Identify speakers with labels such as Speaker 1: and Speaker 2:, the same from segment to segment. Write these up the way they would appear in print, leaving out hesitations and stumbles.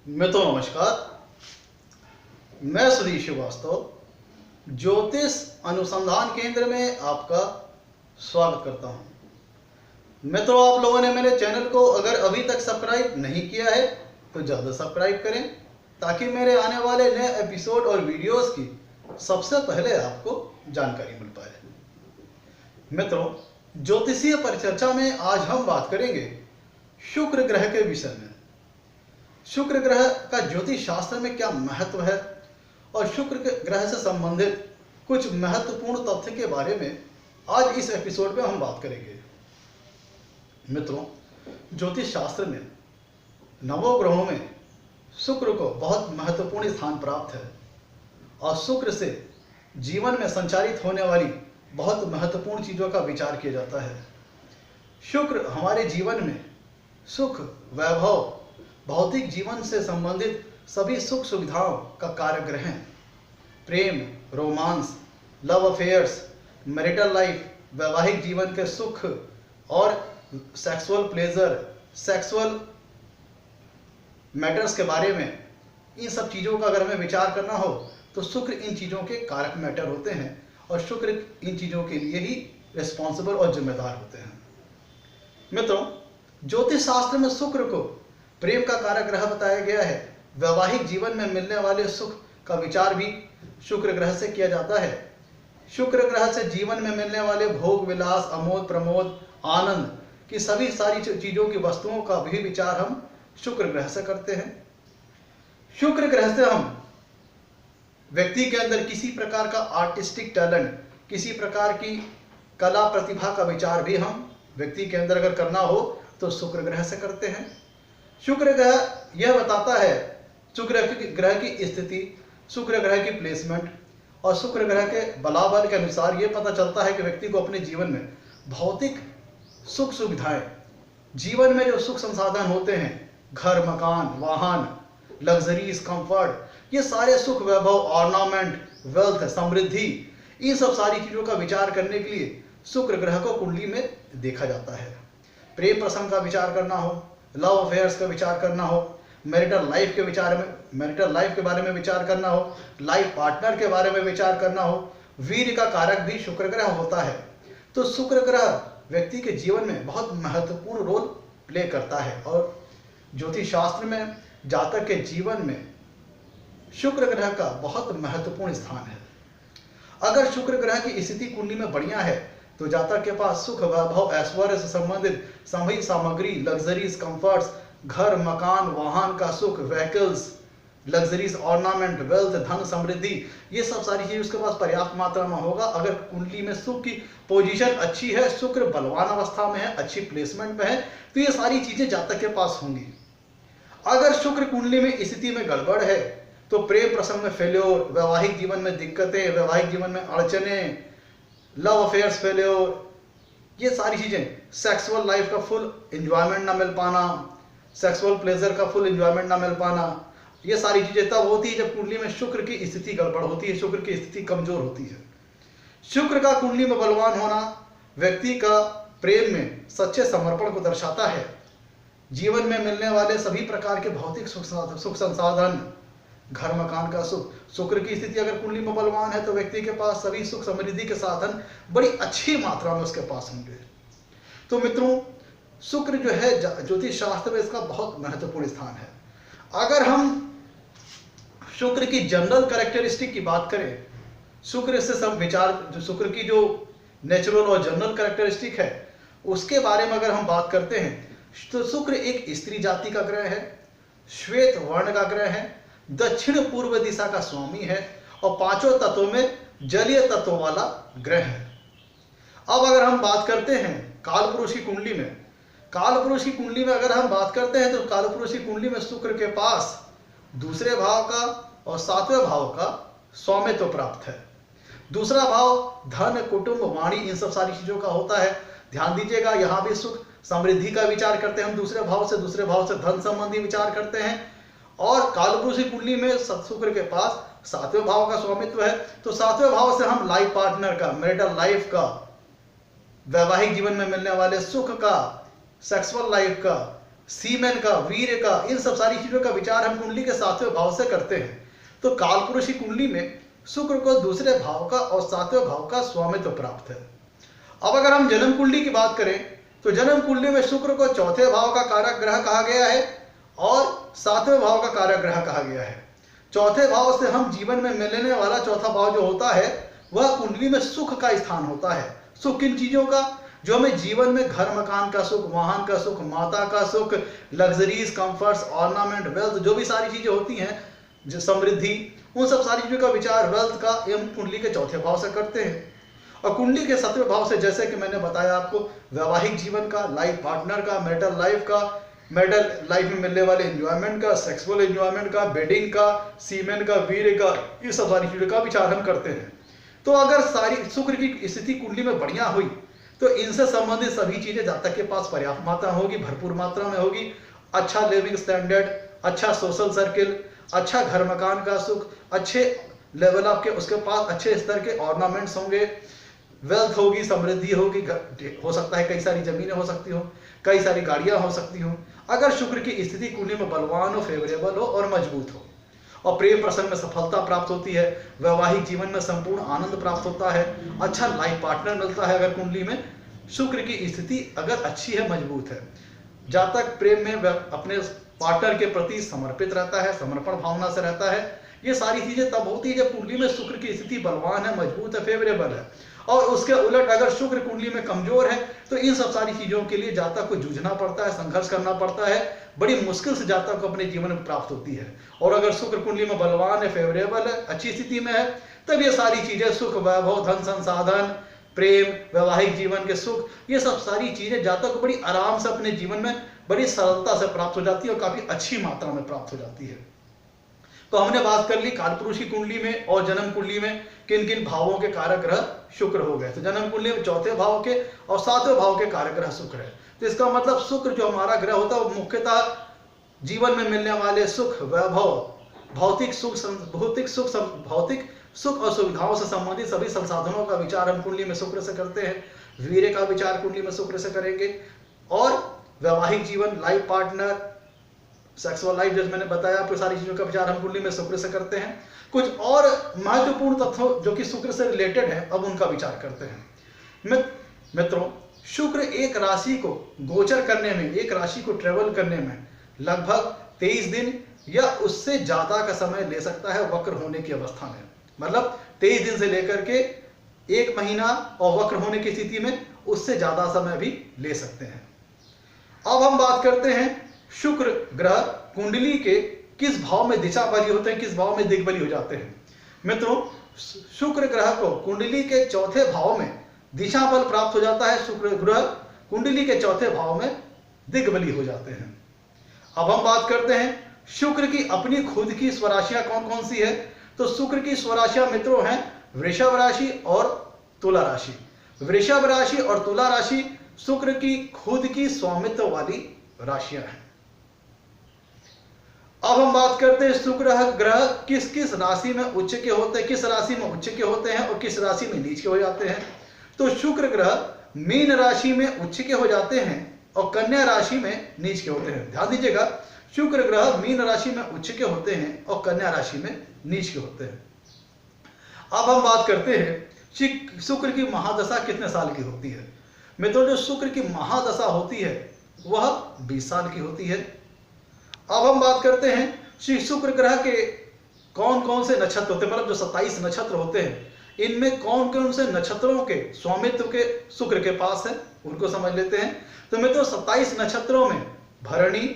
Speaker 1: मित्रों नमस्कार। मैं सुधीर श्रीवास्तव ज्योतिष अनुसंधान केंद्र में आपका स्वागत करता हूं। मित्रों, आप लोगों ने मेरे चैनल को अगर अभी तक सब्सक्राइब नहीं किया है तो ज़्यादा सब्सक्राइब करें ताकि मेरे आने वाले नए एपिसोड और वीडियोस की सबसे पहले आपको जानकारी मिल पाए। मित्रों, ज्योतिषीय परिचर्चा में आज हम बात करेंगे शुक्र ग्रह के विषय में। शुक्र ग्रह का ज्योतिष शास्त्र में क्या महत्व है और शुक्र ग्रह से संबंधित कुछ महत्वपूर्ण तथ्य के बारे में आज इस एपिसोड में हम बात करेंगे। मित्रों, ज्योतिष शास्त्र में नवोग्रहों में शुक्र को बहुत महत्वपूर्ण स्थान प्राप्त है और शुक्र से जीवन में संचारित होने वाली बहुत महत्वपूर्ण चीज़ों का विचार किया जाता है। शुक्र हमारे जीवन में सुख, वैभव, भौतिक जीवन से संबंधित सभी सुख सुविधाओं का कारक ग्रह है। प्रेम, romance, love affairs, marital life, वैवाहिक जीवन के सुख और सेक्सुअल प्लेजर, सेक्सुअल मैटर्स के बारे में, इन सब चीज़ों का अगर हमें विचार करना हो तो शुक्र इन चीज़ों के कारक मैटर होते हैं और शुक्र इन चीज़ों के लिए ही रिस्पॉन्सिबल और जिम्मेदार होते हैं। मित्रों, ज्योतिष शास्त्र में शुक्र को प्रेम का कारक ग्रह बताया गया है। वैवाहिक जीवन में मिलने वाले सुख का विचार भी शुक्र ग्रह से किया जाता है। शुक्र ग्रह से जीवन में मिलने वाले भोग विलास, अमोद प्रमोद, आनंद की सभी सारी चीज़ों की वस्तुओं का भी विचार हम शुक्र ग्रह से करते हैं। शुक्र ग्रह से हम व्यक्ति के अंदर किसी प्रकार का आर्टिस्टिक टैलेंट, किसी प्रकार की कला प्रतिभा का विचार भी हम व्यक्ति के अंदर अगर करना हो तो शुक्र ग्रह से करते हैं। शुक्र ग्रह यह बताता है शुक्र ग्रह की स्थिति, शुक्र ग्रह की प्लेसमेंट और शुक्र ग्रह के बलाबल के अनुसार यह पता चलता है कि व्यक्ति को अपने जीवन में भौतिक सुख सुविधाएं, जीवन में जो सुख संसाधन होते हैं, घर, मकान, वाहन, लग्जरीज, कंफर्ट, ये सारे सुख, वैभव, ऑर्नामेंट, वेल्थ, समृद्धि, इन सब सारी चीज़ों का विचार करने के लिए शुक्र ग्रह को कुंडली में देखा जाता है। प्रेम प्रसंग का विचार करना हो, लव अफेयर्स का विचार करना हो, मैरिटल लाइफ के बारे में विचार करना हो, लाइफ पार्टनर के बारे में विचार करना हो, वीर का कारक भी शुक्र ग्रह होता है। तो शुक्र ग्रह व्यक्ति के जीवन में बहुत महत्वपूर्ण रोल प्ले करता है और ज्योतिष शास्त्र में जातक के जीवन में शुक्र ग्रह का बहुत महत्वपूर्ण स्थान है। अगर शुक्र ग्रह की स्थिति कुंडली में बढ़िया है तो जातक के पास सुख, वैभव, ऐश्वर्य से संबंधित सभी सामग्री, लग्जरीज, कंफर्ट्स, घर, मकान, वाहन का सुख, व्हीकल्स, लग्जरीज, ऑर्नामेंट, वेल्थ, धन, समृद्धि, ये सब सारी चीज़ उसके पास पर्याप्त मात्रा में होगा। अगर कुंडली में शुक्र की पोजीशन अच्छी है, शुक्र बलवान अवस्था में है, अच्छी प्लेसमेंट में है, तो ये सारी चीज़ें जातक के पास होंगी। अगर शुक्र कुंडली में स्थिति में गड़बड़ है तो प्रेम प्रसंग में फेल्योर, वैवाहिक जीवन में दिक्कतें, वैवाहिक जीवन में अड़चने, लव अफेयर्स फेल्योर, ये सारी चीज़ें, सेक्सुअल लाइफ का फुल एंजॉयमेंट ना मिल पाना, सेक्सुअल प्लेजर का फुल एंजॉयमेंट ना मिल पाना, ये सारी चीज़ें तब होती है जब कुंडली में शुक्र की स्थिति गड़बड़ होती है, शुक्र की स्थिति कमजोर होती है। शुक्र का कुंडली में बलवान होना व्यक्ति का प्रेम में सच्चे समर्पण को दर्शाता है। जीवन में मिलने वाले सभी प्रकार के भौतिक सुख संसाधन, घर, मकान का सुख, शुक्र की स्थिति अगर कुंडली में बलवान है तो व्यक्ति के पास सभी सुख समृद्धि के साधन बड़ी अच्छी मात्रा में उसके पास होंगे। तो मित्रों, शुक्र जो है ज्योतिष शास्त्र में इसका बहुत महत्वपूर्ण स्थान है। अगर हम शुक्र की जनरल कैरेक्टरिस्टिक की बात करें, शुक्र से सब विचार, जो शुक्र की जो नेचुरल और जनरल कैरेक्टरिस्टिक है उसके बारे में अगर हम बात करते हैं तो शुक्र एक स्त्री जाति का ग्रह है, श्वेत वर्ण का ग्रह है, दक्षिण पूर्व दिशा का स्वामी है और पांचों तत्वों में जलीय तत्व वाला ग्रह है। अब अगर हम बात करते हैं कालपुरुष की कुंडली में, कालपुरुष की कुंडली में अगर हम बात करते हैं तो कालपुरुष की कुंडली में शुक्र के पास दूसरे भाव का और सातवें भाव का स्वामित्व प्राप्त है। दूसरा भाव धन, कुटुंब, वाणी, इन सब सारी चीजों का होता है। ध्यान दीजिएगा, यहाँ भी सुख समृद्धि का विचार करते हैं हम दूसरे भाव से धन संबंधी विचार करते हैं। और कालपुरुष की कुंडली में शुक्र के पास सातवें भाव का स्वामित्व है, तो सातवें भाव से हम लाइफ पार्टनर का, मैरिटल लाइफ का, वैवाहिक जीवन में मिलने वाले सुख का, सेक्सुअल लाइफ का, सीमेन का, वीर्य का, इन सब सारी चीजों का विचार हम कुंडली के 7वें भाव से करते हैं। तो कालपुरुष की कुंडली में शुक्र को दूसरे भाव का और 7वें भाव का स्वामित्व प्राप्त है। अब अगर हम जन्म कुंडली की बात करें तो जन्म कुंडली में शुक्र को चौथे भाव का कारक ग्रह कहा गया है और 7वें भाव का कारक ग्रह कहा गया है। चौथे भाव से हम जीवन में मिलने वाला चौथा भाव जो होता है वह कुंडली में सुख का स्थान होता है। सुख किन चीजों का? जो हमें जीवन में घर मकान का सुख, वाहन का सुख, माता का सुख, लग्जरीज, कंफर्ट्स, ऑर्नामेंट, वेल्थ, जो भी सारी चीजें होती हैं, जो समृद्धि, उन सब सारी चीजों का विचार वेल्थ का एवं कुंडली के चौथे भाव से करते हैं। और कुंडली के 7वें भाव से, जैसे कि मैंने बताया आपको, वैवाहिक जीवन का, लाइफ पार्टनर का, मैरिटल लाइफ का, मैरिटल लाइफ में मिलने वाले एंजॉयमेंट का, सेक्सुअल एंजॉयमेंट का, बेडिंग का, सीमेन का, वीर्य का, ये सब सारी चीजों का विचार हम करते हैं। तो अगर सारी शुक्र की स्थिति कुंडली में बढ़िया हुई तो इनसे संबंधित सभी चीजें जातक के पास पर्याप्त मात्रा होगी, भरपूर मात्रा में होगी। अच्छा लिविंग स्टैंडर्ड, अच्छा सोशल सर्किल, अच्छा घर मकान का सुख, अच्छे लेवल आपके उसके पास अच्छे स्तर के ऑर्नामेंट्स होंगे, वेल्थ होगी, समृद्धि होगी, हो सकता है कई सारी जमीनें हो सकती हो, कई सारी गाड़ियां हो सकती हो, अगर शुक्र की स्थिति कुंडली में बलवान हो, फेवरेबल हो और मजबूत हो। और प्रेम प्रसंग में सफलता प्राप्त होती है, वैवाहिक जीवन में संपूर्ण आनंद प्राप्त होता है, अच्छा लाइफ पार्टनर मिलता है अगर कुंडली में शुक्र की स्थिति अगर अच्छी है, मजबूत है। जातक प्रेम में अपने पार्टनर के प्रति समर्पित रहता है, समर्पण भावना से रहता है। ये सारी चीजें तब होती है जब कुंडली में शुक्र की स्थिति बलवान है, मजबूत है, फेवरेबल है। और उसके उलट अगर शुक्र कुंडली में कमजोर है तो इन सब सारी चीजों के लिए जातक को जूझना पड़ता है, संघर्ष करना पड़ता है, बड़ी मुश्किल से जातक को अपने जीवन में प्राप्त होती है। और अगर शुक्र कुंडली में बलवान है, फेवरेबल है, अच्छी स्थिति में है, तब ये सारी चीजें सुख, वैभव, धन संसाधन, प्रेम, वैवाहिक जीवन के सुख, ये सब सारी चीजें जातक को बड़ी आराम से अपने जीवन में बड़ी सरलता से प्राप्त हो जाती है और काफी अच्छी मात्रा में प्राप्त हो जाती है। तो हमने बात कर ली कालपुरुष की कुंडली में और जन्म कुंडली में किन किन भावों के कारक ग्रह शुक्र हो गए। तो जन्म कुंडली में चौथे भाव के और 7वें भाव के कारक ग्रह शुक्र है। तो इसका मतलब शुक्र जो हमारा ग्रह होता है वो मुख्यतः जीवन में मिलने वाले सुख, वैभव, भौतिक सुख और सुविधाओं से संबंधित सभी संसाधनों का विचार हम कुंडली में शुक्र से करते हैं। वीर्य का विचार कुंडली में शुक्र से करेंगे और वैवाहिक जीवन, लाइफ पार्टनर, सेक्सुअल लाइफ, जैसे मैंने बताया आपको, सारी चीजों का विचार हम कुंडली में शुक्र से करते हैं। कुछ और महत्वपूर्ण तत्व जो कि शुक्र से रिलेटेड है, अब उनका विचार करते हैं। मित्रों, शुक्र एक राशि को गोचर करने में, एक राशि को ट्रेवल करने में लगभग 23 दिन या उससे ज्यादा का समय ले सकता है वक्र होने की अवस्था में। मतलब 23 दिन से लेकर के 1 महीना, और वक्र होने की स्थिति में उससे ज्यादा समय भी ले सकते हैं। अब हम बात करते हैं शुक्र ग्रह कुंडली के किस भाव में दिशा बली होते हैं, किस भाव में दिग्बली हो जाते हैं। मित्रों, शुक्र ग्रह को कुंडली के चौथे भाव में दिशा बल प्राप्त हो जाता है। शुक्र ग्रह कुंडली के चौथे भाव में दिग्बली हो जाते हैं। अब हम बात करते हैं शुक्र की अपनी खुद की स्वराशियां कौन कौन सी है। तो शुक्र की स्वराशियां मित्रों हैं वृषभ राशि और तुला राशि। वृषभ राशि और तुला राशि शुक्र की खुद की स्वामित्व वाली राशियां हैं। अब हम बात करते हैं शुक्र ग्रह किस किस राशि में उच्च के होते हैं, किस राशि में उच्च के होते हैं और किस राशि में नीच के हो जाते हैं। तो शुक्र ग्रह मीन राशि में उच्च के हो जाते हैं और कन्या राशि में नीच के होते हैं। ध्यान दीजिएगा, शुक्र ग्रह मीन राशि में उच्च के होते हैं और कन्या राशि में नीच के होते हैं। अब हम बात करते हैं शुक्र की महादशा कितने साल की होती है। मित्रों, जो शुक्र की महादशा होती है वह 20 साल की होती है। अब हम बात करते हैं शुक्र ग्रह के कौन कौन से नक्षत्र होते हैं, मतलब जो 27 नक्षत्र होते हैं, इनमें कौन कौन से नक्षत्रों के स्वामित्व के शुक्र के पास है, उनको समझ लेते हैं। तो मित्रों, 27 नक्षत्रों में भरणी,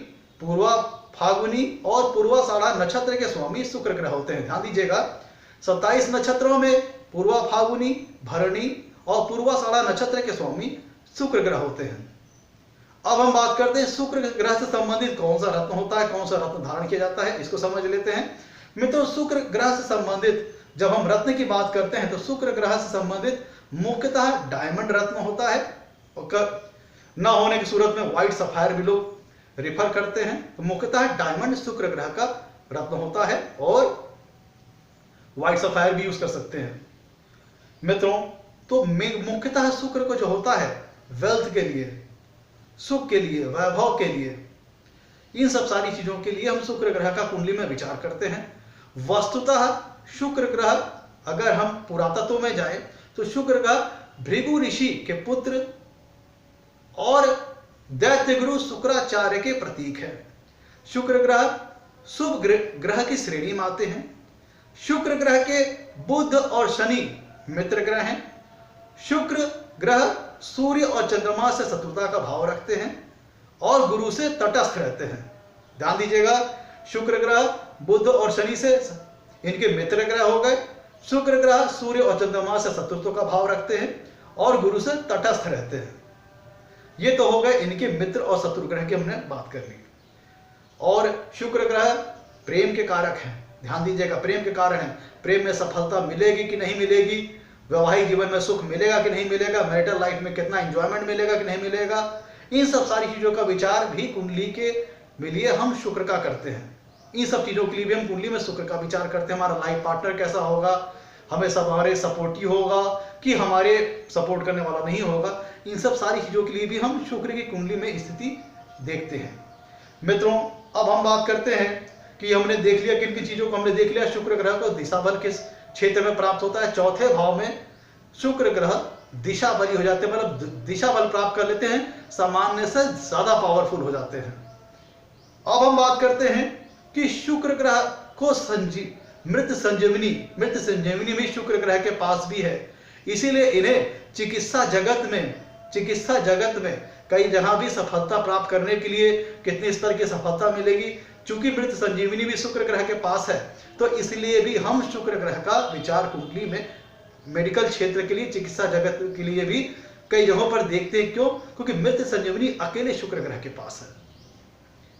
Speaker 1: पूर्वा फागुनी और पूर्वाषाढ़ा नक्षत्र के स्वामी शुक्र ग्रह होते हैं। ध्यान दीजिएगा, 27 नक्षत्रों में पूर्वा फागुनी, भरणी और पूर्वाषाढ़ा नक्षत्र के स्वामी शुक्र ग्रह होते हैं। अब हम बात करते हैं शुक्र ग्रह से संबंधित कौन सा रत्न होता है, कौन सा रत्न धारण किया जाता है, इसको समझ लेते हैं। मित्रों, शुक्र ग्रह से संबंधित जब हम रत्न की बात करते हैं तो शुक्र ग्रह से संबंधित मुख्यतः डायमंड रत्न होता है, और न होने की सूरत में व्हाइट सफायर भी लोग रिफर करते हैं। तो मुख्यतः डायमंड शुक्र ग्रह का रत्न होता है और व्हाइट सफायर भी यूज कर सकते हैं। मित्रों, तो मुख्यतः शुक्र को जो होता है वेल्थ के लिए, सुख के लिए, वैभव के लिए, इन सब सारी चीजों के लिए हम शुक्र ग्रह का कुंडली में विचार करते हैं। वस्तुतः शुक्र ग्रह, अगर हम पुरातत्व में जाए तो शुक्र ग्रह भृगु ऋषि के पुत्र और दैत्य गुरु शुक्राचार्य के प्रतीक है। शुक्र ग्रह शुभ ग्रह की श्रेणी में आते हैं। शुक्र ग्रह के बुध और शनि मित्र ग्रह हैं। शुक्र ग्रह सूर्य और चंद्रमा से शत्रुता का भाव रखते हैं और गुरु से तटस्थ रहते हैं। ध्यान दीजिएगा, शुक्र ग्रह बुध और शनि से इनके मित्र ग्रह हो गए। शुक्र ग्रह सूर्य और चंद्रमा से शत्रुत्व का भाव रखते हैं और गुरु से तटस्थ रहते हैं। ये तो हो गए इनके मित्र और शत्रु ग्रह की हमने बात कर ली। और शुक्र ग्रह प्रेम के कारक हैं। ध्यान दीजिएगा, प्रेम के कारण है। प्रेम में सफलता मिलेगी कि नहीं मिलेगी, वैवाहिक जीवन में सुख मिलेगा कि नहीं मिलेगा, मैरिटल लाइफ में कितना एंजॉयमेंट मिलेगा कि नहीं मिलेगा, इन सब सारी चीजों का विचार भी कुंडली के लिए हम शुक्र का करते हैं। इन सब चीजों के लिए भी हम कुंडली में शुक्र का विचार करते हैं। हमारा लाइफ पार्टनर कैसा होगा, हमें सब हमारे सपोर्टिव होगा कि हमारे सपोर्ट करने वाला नहीं होगा, इन सब सारी चीजों के लिए भी हम शुक्र की कुंडली में स्थिति देखते हैं। मित्रों, अब हम बात करते हैं कि हमने देख लिया, किन किन चीजों को हमने देख लिया। शुक्र ग्रह को दिशा बल किस क्षेत्र में प्राप्त होता है? चौथे भाव में शुक्र ग्रह दिशा बली हो जाते हैं, मतलब दिशा बल प्राप्त कर लेते हैं, सामान्य से ज्यादा पावरफुल हो जाते हैं। अब हम बात करते हैं कि शुक्र ग्रह को मृत संजीवनी भी शुक्र ग्रह के पास भी है। इसीलिए इन्हें चिकित्सा जगत में कई जहां भी सफलता प्राप्त करने के लिए कितने स्तर की सफलता मिलेगी, चूंकि मृत संजीवनी भी शुक्र ग्रह के पास है, तो इसलिए भी हम शुक्र ग्रह का विचार कुंडली में मेडिकल क्षेत्र के लिए, चिकित्सा जगत के लिए भी कई जगहों पर देखते हैं। क्यों? क्योंकि मृत संजीवनी अकेले शुक्र ग्रह के पास है।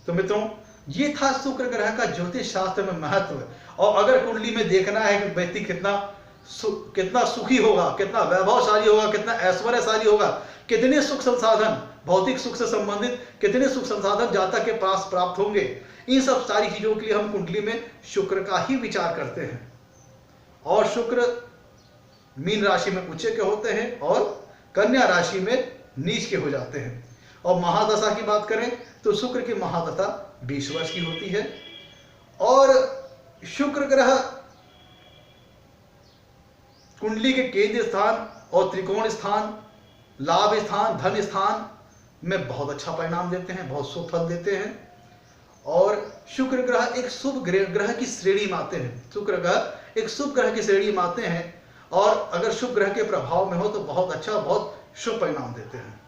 Speaker 1: तो मित्रों, ये था शुक्र ग्रह का ज्योतिष शास्त्र में महत्व। और अगर कुंडली में देखना है कि व्यक्ति कितना सुखी होगा, कितना वैभवशाली होगा, कितना ऐश्वर्यशाली होगा, कितने सुख संसाधन, भौतिक सुख से संबंधित कितने सुख संसाधन जातक के पास प्राप्त होंगे, इन सब सारी चीजों के लिए हम कुंडली में शुक्र का ही विचार करते हैं। और शुक्र मीन राशि में उच्च के होते हैं और कन्या राशि में नीच के हो जाते हैं। और महादशा की बात करें तो शुक्र की महादशा 20 वर्ष की होती है। और शुक्र ग्रह कुंडली के केंद्र स्थान और त्रिकोण स्थान, लाभ स्थान, धन स्थान में बहुत अच्छा परिणाम देते हैं, बहुत शुभ फल देते हैं। और शुक्र ग्रह एक शुभ ग्रह की श्रेणी में आते हैं। शुक्र ग्रह एक शुभ ग्रह की श्रेणी में आते हैं और अगर शुभ ग्रह के प्रभाव में हो तो बहुत अच्छा, बहुत शुभ परिणाम देते हैं।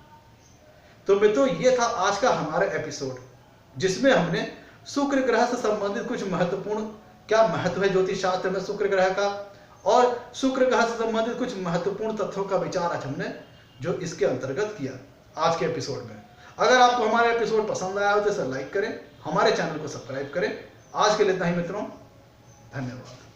Speaker 1: तो मित्रों, ये था आज का हमारा एपिसोड, जिसमें हमने शुक्र ग्रह से संबंधित कुछ महत्वपूर्ण, क्या महत्व है ज्योतिष शास्त्र में शुक्र ग्रह का, और शुक्र ग्रह से संबंधित कुछ महत्वपूर्ण तथ्यों का विचार आज हमने जो इसके अंतर्गत किया आज के एपिसोड में। अगर आपको हमारा एपिसोड पसंद आया हो तो इसे लाइक करें, हमारे चैनल को सब्सक्राइब करें। आज के लिए इतना ही मित्रों, धन्यवाद।